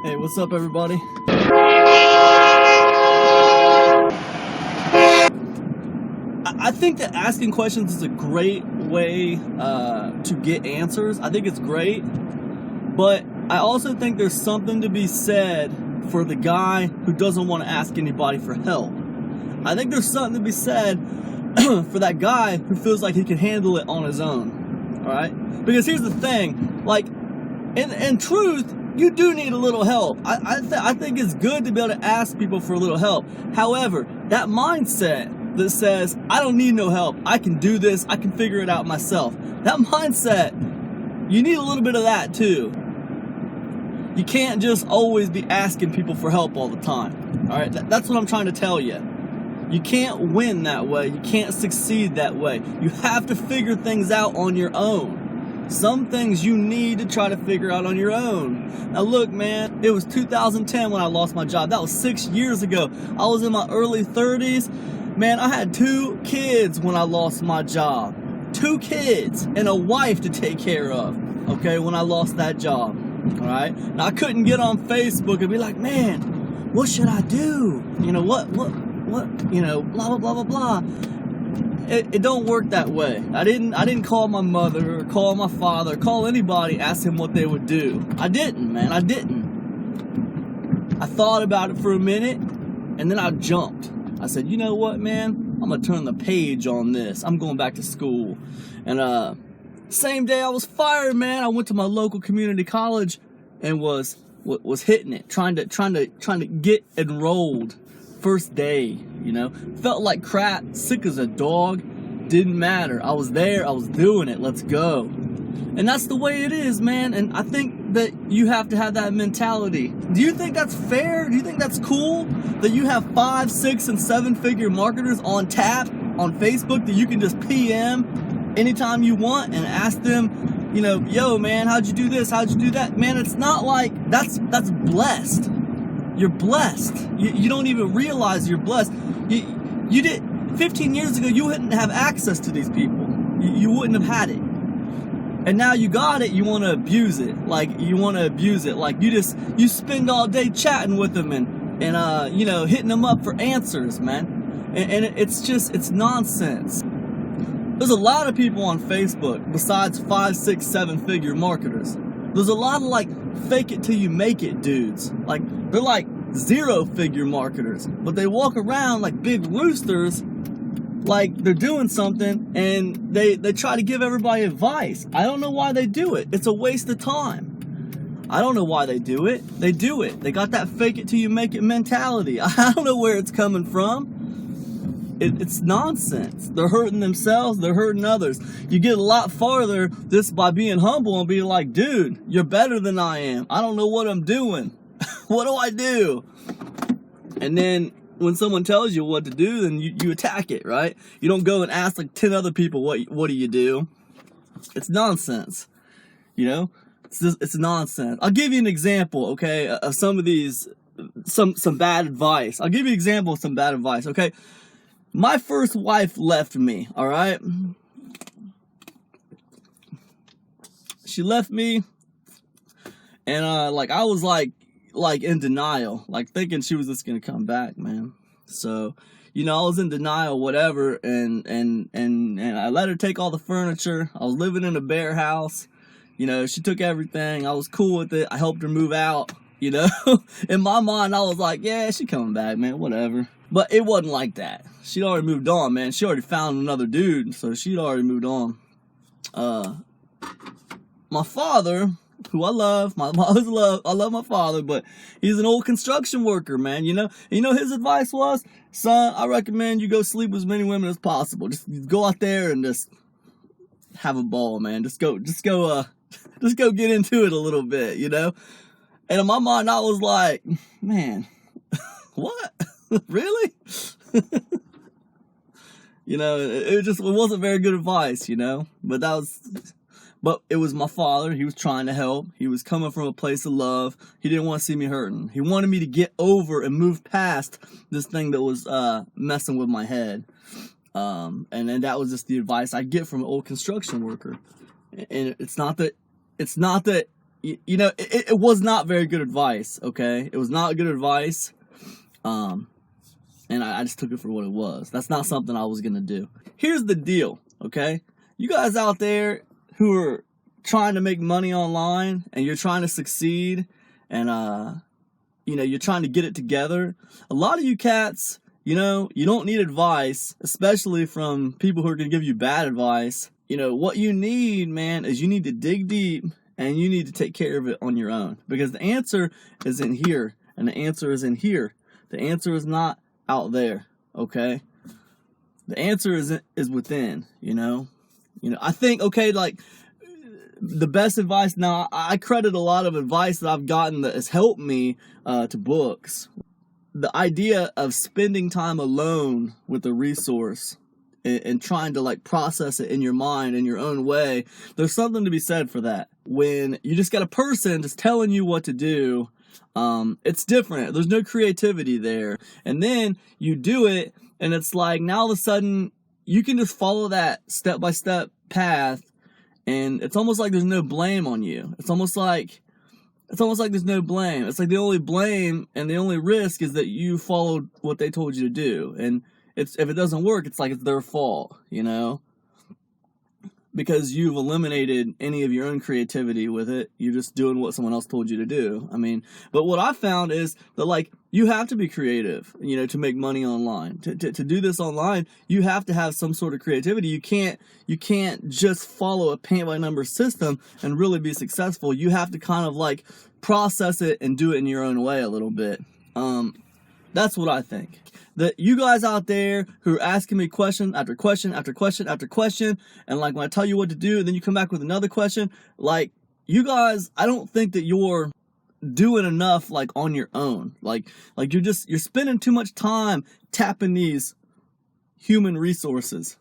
Hey, what's up, everybody? I think that asking questions is a great way to get answers. I think it's great, but I also think there's something to be said for the guy who doesn't want to ask anybody for help. I think there's something to be said for that guy who feels like he can handle it on his own, all right? Because here's the thing, like, in truth, you do need a little help. I think it's good to be able to ask people for a little help. However, that mindset that says, I don't need no help, I can do this, I can figure it out myself, that mindset, you need a little bit of that too. You can't just always be asking people for help all the time. All right, that's what I'm trying to tell you. You can't win that way. You can't succeed that way. You have to figure things out on your own. Some things you need to try to figure out on your own. Now look, man, it was 2010 when I lost my job. That was 6 years ago. I was in my early 30s. Man, I had 2 kids when I lost my job. 2 kids and a wife to take care of, okay, when I lost that job, all right? Now, I couldn't get on Facebook and be like, man, what should I do? You know, what, you know, blah, blah, blah, blah, blah. It don't work that way. I didn't call my mother or call my father, call anybody, ask them what they would do. I didn't, man, I didn't. I thought about it for a minute, and then I jumped. I said, you know what, man? I'm gonna turn the page on this. I'm going back to school. And same day I was fired, man, I went to my local community college and was hitting it, trying to get enrolled. First day, you know, felt like crap, sick as a dog, didn't matter. I was there, I was doing it, let's go. And that's the way it is, man. And I think that you have to have that mentality. Do you think that's fair? Do you think that's cool that you have 5, 6, and 7-figure marketers on tap on Facebook that you can just PM anytime you want and ask them, you know, yo, man, how'd you do this? How'd you do that? Man, it's not like that's blessed. You're blessed. You don't even realize you're blessed. You did 15 years ago, you wouldn't have access to these people. You wouldn't have had it. And now you got it, you want to abuse it. Like, you want to abuse it. Like, you spend all day chatting with them and you know, hitting them up for answers, man. And it's nonsense. There's a lot of people on Facebook besides 5, 6, 7-figure marketers. There's a lot of, like, fake it till you make it dudes. Like, they're like 0-figure marketers, but they walk around like big roosters, like they're doing something, and they try to give everybody advice. I don't know why they do it. It's a waste of time. I don't know why they do it. They do it. They got that fake it till you make it mentality. I don't know where it's coming from. It's nonsense. They're hurting themselves, they're hurting others. You get a lot farther just by being humble and being like, dude, you're better than I am. I don't know what I'm doing. What do I do? And then when someone tells you what to do, then you attack it, right? You don't go and ask like 10 other people, what do you do? It's nonsense. You know? It's nonsense. I'll give you an example, okay, of some of these, some bad advice. I'll give you an example of some bad advice, okay? My first wife left me, all right? She left me, and like I was like in denial, like thinking she was just gonna come back, man. So, you know, I was in denial, whatever, and I let her take all the furniture. I was living in a bear house. You know, she took everything. I was cool with it. I helped her move out, you know? In my mind, I was like, yeah, she coming back, man, whatever. But it wasn't like that. She'd already moved on, man. She already found another dude, so she'd already moved on. My father, who I love, I love my father, but he's an old construction worker, man, you know? You know his advice was, son, I recommend you go sleep with as many women as possible. Just go out there and just have a ball, man. Just go get into it a little bit, you know? And in my mind, I was like, man, what? Really? You know, it wasn't very good advice, you know, but it was my father. He was trying to help. He was coming from a place of love. He didn't want to see me hurting. He wanted me to get over and move past this thing that was messing with my head. And then that was just the advice I get from an old construction worker. And it's not that you know, it was not very good advice, okay? It was not good advice, and I just took it for what it was. That's not something I was going to do. Here's the deal, okay? You guys out there who are trying to make money online, and you're trying to succeed, and, you know, you're trying to get it together, a lot of you cats, you know, you don't need advice, especially from people who are going to give you bad advice. You know, what you need, man, is you need to dig deep, and you need to take care of it on your own. Because the answer is in here, and the answer is in here. The answer is not out there, okay? The answer is within, you know? You know, I think, okay, like, the best advice, now, I credit a lot of advice that I've gotten that has helped me to books. The idea of spending time alone with a resource and trying to like process it in your mind in your own way, there's something to be said for that. When you just got a person just telling you what to do, it's different. There's no creativity there. And then you do it, and it's like now all of a sudden you can just follow that step-by-step path, and it's almost like there's no blame on you. It's almost like there's no blame. It's like the only blame and the only risk is that you followed what they told you to do. And if it doesn't work, it's like it's their fault, you know? Because you've eliminated any of your own creativity with it. You're just doing what someone else told you to do. I mean, but what I found is that, like, you have to be creative, you know, to make money online. To do this online, you have to have some sort of creativity. You can't just follow a paint-by-number system and really be successful. You have to kind of, like, process it and do it in your own way a little bit. That's what I think. That you guys out there who are asking me question after question after question after question, and like when I tell you what to do, and then you come back with another question, like, you guys, I don't think that you're doing enough, like, on your own. Like you're spending too much time tapping these human resources,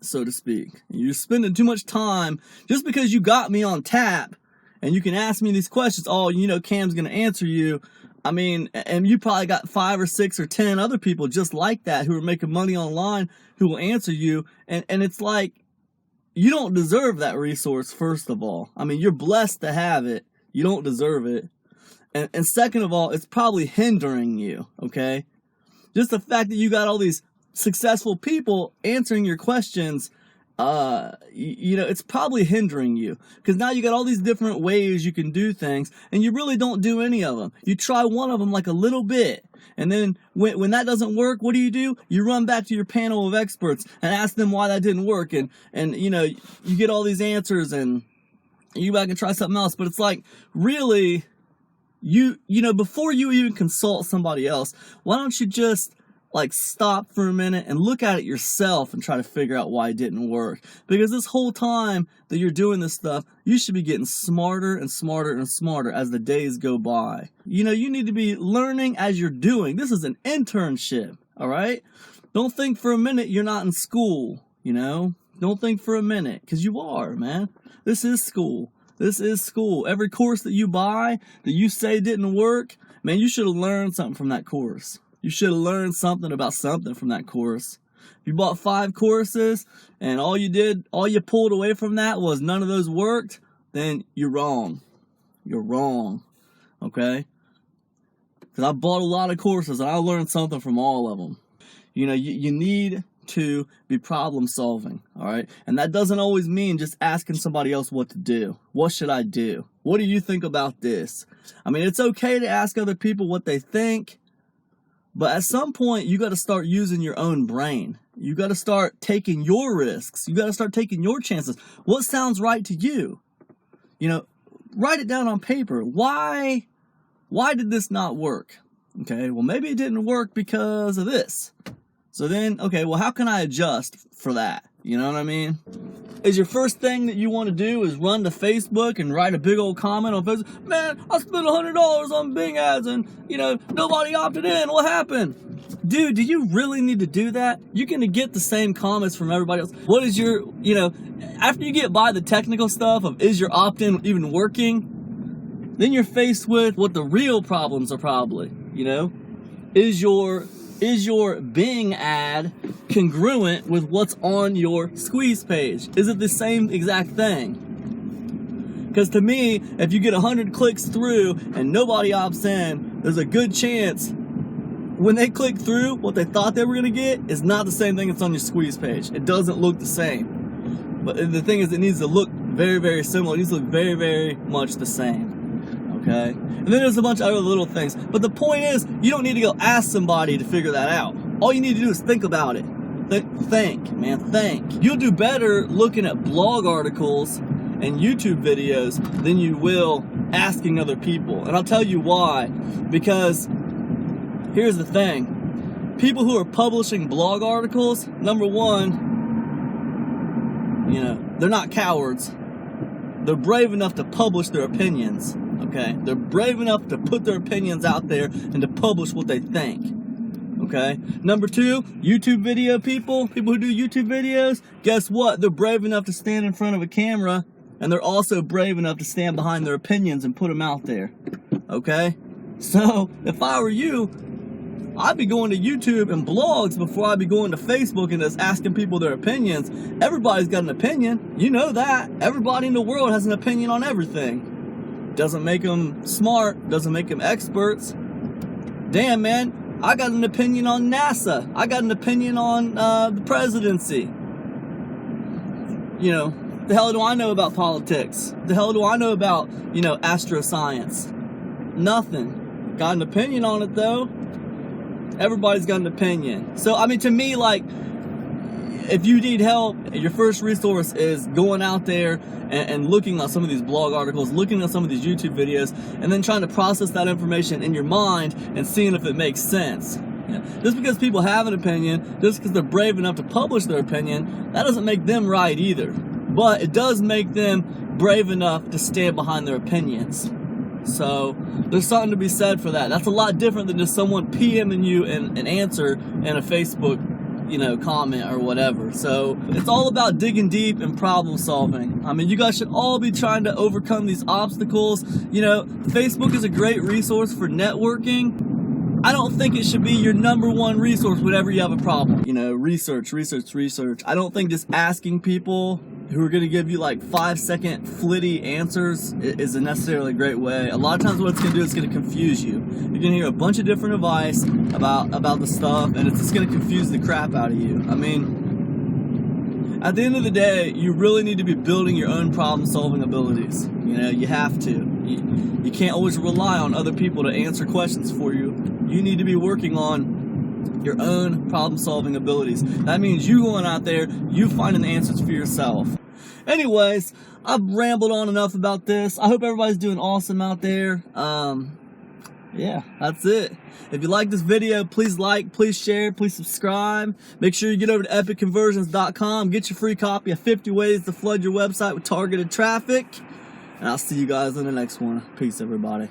so to speak. You're spending too much time just because you got me on tap, and you can ask me these questions. Oh, you know, Cam's gonna answer you. I mean, and you probably got 5 or 6 or 10 other people just like that who are making money online who will answer you. And it's like, you don't deserve that resource, first of all. I mean, you're blessed to have it. You don't deserve it. And second of all, it's probably hindering you, okay? Just the fact that you got all these successful people answering your questions, you know, it's probably hindering you, because now you got all these different ways you can do things, and you really don't do any of them. You try one of them like a little bit, and then when that doesn't work, what do? You run back to your panel of experts and ask them why that didn't work, and you know, you get all these answers, and you back and try something else. But it's like, really, you know, before you even consult somebody else, why don't you just like stop for a minute and look at it yourself and try to figure out why it didn't work? Because this whole time that you're doing this stuff, you should be getting smarter and smarter and smarter as the days go by. You know, you need to be learning as you're doing. This is an internship, all right? Don't think for a minute you're not in school, you know? Don't think for a minute, because you are, man. This is school. This is school. Every course that you buy that you say didn't work, man, you should have learned something from that course. You should have learned something about something from that course. If you bought 5 courses and all you pulled away from that was none of those worked, then you're wrong. You're wrong. Okay? Because I bought a lot of courses and I learned something from all of them. You know, you need to be problem solving, all right? And that doesn't always mean just asking somebody else what to do. What should I do? What do you think about this? I mean, it's okay to ask other people what they think, but at some point, you got to start using your own brain. You got to start taking your risks. You got to start taking your chances. What sounds right to you? You know, write it down on paper. Why did this not work? Okay, well, maybe it didn't work because of this. So then, okay, well, how can I adjust for that? You know what I mean? Is your first thing that you want to do is run to Facebook and write a big old comment on Facebook? Man, I spent $100 on Bing ads and, you know, nobody opted in. What happened? Dude, do you really need to do that? You're going to get the same comments from everybody else. What is your, you know, after you get by the technical stuff of is your opt-in even working, then you're faced with what the real problems are probably, you know? Is your Bing ad congruent with what's on your squeeze page? Is it the same exact thing? Because to me, if you get 100 clicks through and nobody opts in, there's a good chance when they click through, what they thought they were going to get is not the same thing that's on your squeeze page. It doesn't look the same. But the thing is, it needs to look very, very similar. It needs to look very, very much the same. Okay? And then there's a bunch of other little things. But the point is, you don't need to go ask somebody to figure that out. All you need to do is think about it. Think, man, think. You'll do better looking at blog articles and YouTube videos than you will asking other people. And I'll tell you why. Because here's the thing. People who are publishing blog articles, number one, they're not cowards. They're brave enough to publish their opinions. Okay? They're brave enough to put their opinions out there and to publish what they think. Okay? Number two, YouTube video people who do YouTube videos, guess what? They're brave enough to stand in front of a camera, and they're also brave enough to stand behind their opinions and put them out there. Okay? So, if I were you, I'd be going to YouTube and blogs before I'd be going to Facebook and just asking people their opinions. Everybody's got an opinion. You know that. Everybody in the world has an opinion on everything. Doesn't make them smart. Doesn't make them experts. Damn, man. I got an opinion on NASA. I got an opinion on the presidency. The hell do I know about politics? The hell do I know about, astroscience? Nothing. Got an opinion on it, though. Everybody's got an opinion. So, to me, if you need help, your first resource is going out there and looking at some of these blog articles, looking at some of these YouTube videos, and then trying to process that information in your mind and seeing if it makes sense. Just because people have an opinion, just because they're brave enough to publish their opinion, that doesn't make them right either. But it does make them brave enough to stand behind their opinions. So there's something to be said for that. That's a lot different than just someone PMing you an answer in a Facebook, comment or whatever. So it's all about digging deep and problem solving. You guys should all be trying to overcome these obstacles. Facebook is a great resource for networking. I don't think it should be your number one resource whenever you have a problem. Research. I don't think just asking people who are going to give you 5-second flitty answers is a necessarily great way. A lot of times what it's going to do is going to confuse you. You're going to hear a bunch of different advice about the stuff, and it's just going to confuse the crap out of you. At the end of the day, you really need to be building your own problem-solving abilities. You have to. You can't always rely on other people to answer questions for you. You need to be working on your own problem-solving abilities. That means you going out there, you finding the answers for yourself. Anyways, I've rambled on enough about this. I hope everybody's doing awesome out there. Yeah, that's it. If you like this video, please like, please share, please subscribe. Make sure you get over to epicconversions.com. Get your free copy of 50 Ways to Flood Your Website with Targeted Traffic. And I'll see you guys in the next one. Peace, everybody.